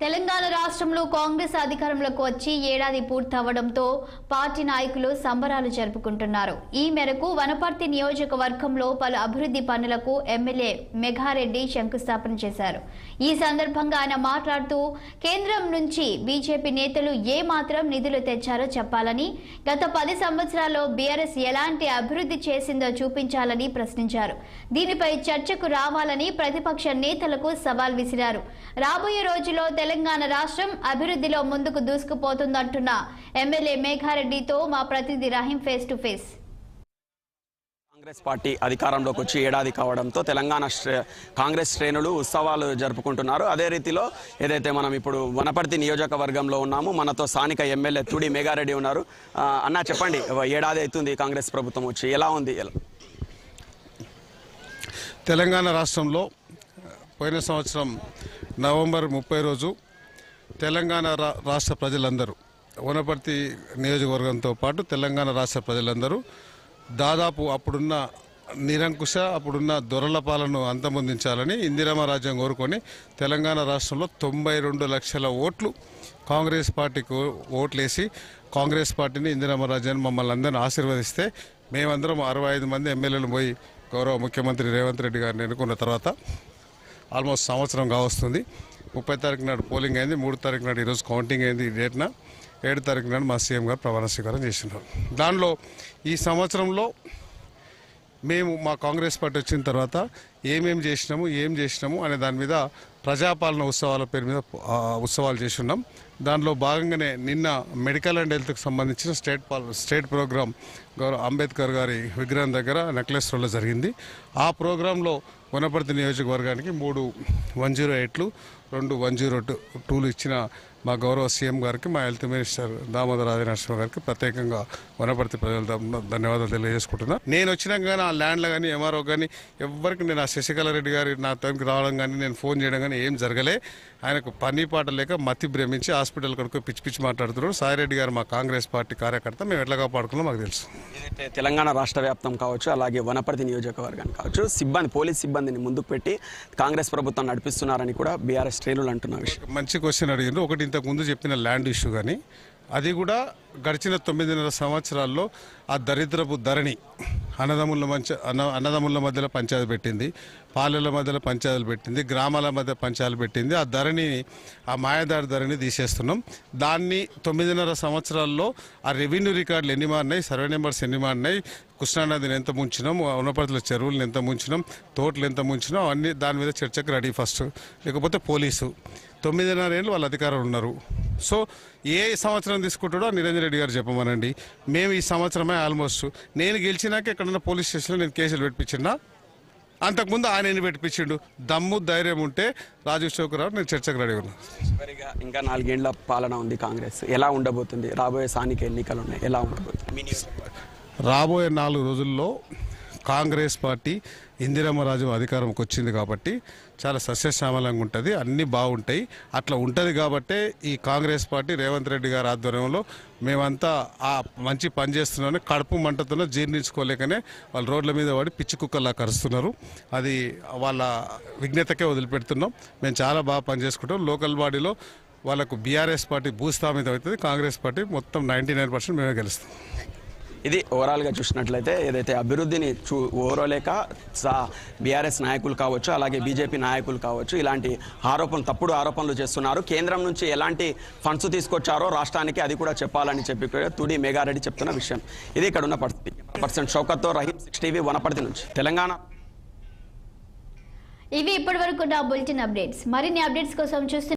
తెలంగాణ రాష్ట్రంలో కాంగ్రెస్ అధికారంలోకి వచ్చి ఏడాది పూర్తవడంతో పార్టీ నాయకులు సంబరాలు జరుపుకుంటున్నారు. ఈ మేరకు వనపర్తి నియోజకవర్గంలో పలు అభివృద్ధి పనులకు ఎమ్మెల్యే మెఘారెడ్డి శంకుస్థాపన చేశారు. ఈ సందర్భంగా ఆయన మాట్లాడుతూ కేంద్రం నుంచి బీజేపీ నేతలు ఏ మాత్రం నిధులు తెచ్చారో చెప్పాలని, గత 10 సంవత్సరాల్లో బీఆర్ఎస్ ఎలాంటి అభివృద్ధి చేసిందో చూపించాలని ప్రశ్నించారు. దీనిపై చర్చకు రావాలని ప్రతిపక్ష నేతలకు సవాల్ విసిరారు. రాబోయే రోజుల్లో తెలంగాణ రాష్ట్రం అభివృద్ధిలో ముందుకు దూసుకుపోతుందంటున్న ఎమ్మెల్యే మేఘారెడ్డితో మా ప్రతినిధి Rahim face to face. Congress party అధికారంలోకి వచ్చి ఏడాది కావడంతో తెలంగాణ కాంగ్రెస్ శ్రేణులు ఉత్సవాలు జరుపుకుంటున్నారు. అదే రీతిలో ఏదైతే మనం ఇప్పుడు వనపర్తి నియోజకవర్గంలో ఉన్నామో మనతో స్థానిక ఎమ్మెల్యే తుడి మేఘారెడ్డి ఉన్నారు. అన్న చెప్పండి, ఏడాది అవుతుంది కాంగ్రెస్ ప్రభుత్వం వచ్చి, ఎలా ఉంది? తెలంగాణ రాష్ట్రంలో పోయిన సంవత్సరం నవంబర్ 30 రోజు తెలంగాణ రాష్ట్ర ప్రజలందరూ, వనపర్తి నియోజకవర్గంతో పాటు తెలంగాణ రాష్ట్ర ప్రజలందరూ దాదాపు అప్పుడున్న నిరంకుశ అప్పుడున్న దొరల పాలనను అంతమొందించాలని ఇందిరమ్మ రాజ్యం కోరుకొని తెలంగాణ రాష్ట్రంలో 92 లక్షల ఓట్లు కాంగ్రెస్ పార్టీకి ఓట్లేసి కాంగ్రెస్ పార్టీని ఇందిరమ్మ రాజ్యాన్ని మమ్మల్ని అందరినీ ఆశీర్వదిస్తే మేమందరం 65 మంది ఎమ్మెల్యేలు పోయి గౌరవ ముఖ్యమంత్రి రేవంత్ రెడ్డి గారిని ఎన్నుకున్న తర్వాత ఆల్మోస్ట్ సంవత్సరం కావస్తుంది. 30 తారీఖు నాడు పోలింగ్ అయింది, 3 తారీఖు నాడు ఈరోజు కౌంటింగ్ అయింది. ఈ డేట్న 7 తారీఖు నాడు మా సీఎం గారు ప్రమాణ స్వీకారం చేసినారు. దానిలో ఈ సంవత్సరంలో మేము మా కాంగ్రెస్ పార్టీ వచ్చిన తర్వాత ఏం చేసినాము అనే దాని మీద ప్రజాపాలన ఉత్సవాల పేరు మీద ఉత్సవాలు చేసి ఉన్నాం. దానిలో భాగంగానే నిన్న మెడికల్ అండ్ హెల్త్కి సంబంధించిన స్టేట్ ప్రోగ్రాం గౌరవ అంబేద్కర్ గారి విగ్రహం దగ్గర నెక్లెస్ రోడ్లో జరిగింది. ఆ ప్రోగ్రాంలో వనపర్తి నియోజకవర్గానికి 3 108లు 2 102లు ఇచ్చిన మా గౌరవ సీఎం గారికి, మా హెల్త్ మినిస్టర్ దామోదర్ రాజనరసింహ గారికి ప్రత్యేకంగా వనపర్తి ప్రజల ధన్యవాదాలు తెలియజేసుకుంటున్నా. నేను వచ్చినాక కానీ ఆ ల్యాండ్లో కానీ ఎంఆర్ఓ కానీ ఎవరికి నేను ఆ శశికళ రెడ్డి గారి నా తనకి రావడం కానీ నేను ఫోన్ చేయడం కానీ ఏం జరగలే. ఆయనకు పని పాట లేక మతి భ్రమించి హాస్పిటల్ కడుకు పిచ్చి మాట్లాడుతున్నాడు. సాయిరెడ్డి గారు మా కాంగ్రెస్ పార్టీ కార్యకర్త, మేము ఎట్లా కాపాడుకున్నాం మాకు తెలుసు. తెలంగాణ రాష్ట్ర వ్యాప్తం కావచ్చు, అలాగే వనపర్తి నియోజకవర్గం కావచ్చు, పోలీస్ సిబ్బందిని ముందుకు పెట్టి కాంగ్రెస్ ప్రభుత్వం నడిపిస్తున్నారని కూడా బీఆర్ఎస్ శ్రేణులు అంటున్న విషయం. మంచి క్వశ్చన్ అడిగిండ్రు. ఒకటి ఇంతకు ముందు చెప్పిన ల్యాండ్ ఇష్యూ కానీ అది కూడా గడిచిన 9.5 సంవత్సరాల్లో ఆ దరిద్రపు ధరణి అన్నదమ్ముల మధ్యలో పంచాయతీ పెట్టింది, పాలెల మధ్యలో పంచాయతీలు పెట్టింది, గ్రామాల మధ్య పంచాయతీలు పెట్టింది. ఆ ధరణిని, ఆ మాయదారి ధరణి తీసేస్తున్నాం. దాన్ని 9.5 సంవత్సరాల్లో ఆ రెవెన్యూ రికార్డులు ఎన్ని మారినాయి, సర్వే నెంబర్స్ ఎన్ని మారినాయి, కృష్ణానదిని ఎంత ముంచినాం, వనపర్తిలో చెరువులను ఎంత ముంచినాం, తోటలు ఎంత ముంచినాం, అన్నీ దాని మీద చర్చకు రెడీ ఫస్ట్. లేకపోతే పోలీసు 9.5 ఏళ్ళు వాళ్ళ అధికారులు ఉన్నారు. సో ఏ సంవత్సరం తీసుకుంటాడో నిరంజన్ రెడ్డి గారు చెప్పమనండి. మేము ఈ సంవత్సరమే ఆల్మోస్ట్ నేను గెలిచినాక ఎక్కడన్నా పోలీస్ స్టేషన్లో నేను కేసులు పెట్టించినా, అంతకుముందు ఆయన ఎన్ని పెట్టించిండు. దమ్ము ధైర్యం ఉంటే రాజీవ్ చౌకరావు నేను చర్చకు రెడీ ఉన్నాను. ఇంకా 4 ఏళ్ల పాలన ఉంది కాంగ్రెస్, ఎలా ఉండబోతుంది? రాబోయే స్థానిక ఎన్నికలు ఉన్నాయి, ఎలా ఉండబోతుంది? రాబోయే 4 రోజుల్లో కాంగ్రెస్ పార్టీ ఇందిరమ్మ రాజ్యం అధికారంకి వచ్చింది కాబట్టి చాలా సస్యశ్యామలంగా ఉంటుంది, అన్నీ బాగుంటాయి. అట్లా ఉంటుంది కాబట్టే ఈ కాంగ్రెస్ పార్టీ రేవంత్ రెడ్డి గారి ఆధ్వర్యంలో మేమంతా ఆ మంచి పని చేస్తున్నామని కడుపు మంటతో జీర్ణించుకోలేకనే వాళ్ళు రోడ్ల మీద పడి పిచ్చి కుక్కల్లా కరుస్తున్నారు. అది వాళ్ళ విజ్ఞతకే వదిలిపెడుతున్నాం. మేము చాలా బాగా పనిచేసుకుంటాం. లోకల్ బాడీలో వాళ్ళకు బీఆర్ఎస్ పార్టీ భూస్థాపితం అవుతుంది, కాంగ్రెస్ పార్టీ మొత్తం 99% మేమే గెలుస్తాం. ఇది ఓవరాల్గా చూసినట్లయితే ఏదైతే అభివృద్ధిని ఓరలేక బీఆర్ఎస్ నాయకులు కావచ్చు, అలాగే బీజేపీ నాయకులు కావచ్చు, ఇలాంటి తప్పుడు ఆరోపణలు చేస్తున్నారు. కేంద్రం నుంచి ఎలాంటి ఫండ్స్ తీసుకొచ్చారో రాష్ట్రానికి అది కూడా చెప్పాలని చెప్పి తుడి మేఘారెడ్డి చెప్తున్న విషయం. ఇది ఇక్కడ ఉన్న పరిస్థితి. షౌకత్తో రహీం, 6 టీవీ, వనపర్తి నుంచి తెలంగాణ. ఇవి ఇప్పటివరకు నా బులెటిన్ అప్డేట్స్. మరిన్ని అప్డేట్స్ కోసం చూస్తున్నారు